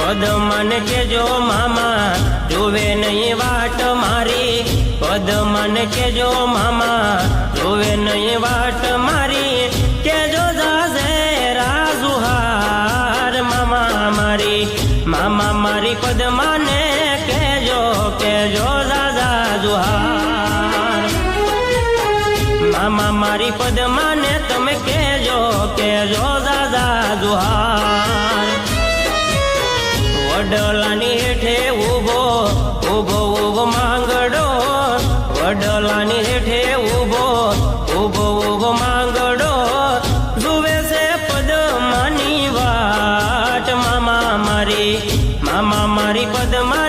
પદમાને કેજો મામા જોવે નહીં વાટ મારી, પદમાને કેજો મામા જોવે નહીં વાટ મારી, કેજો જાજે રાજુહાર મામા મારી, મામા મારી પદમાને કેજો કેજો જાજા જુહાર, મામા મારી પદમાને તમે કેજો કેજો જાજા જુહાર। વડલાની હેઠે ઊભો ઊભો ઊભો માંગડો, વડલાની હેઠે ઊભો ઊભો ઊભો માંગડો, જુએ છે પદમાની વાટ મામા મારી, મામા મારી પદમા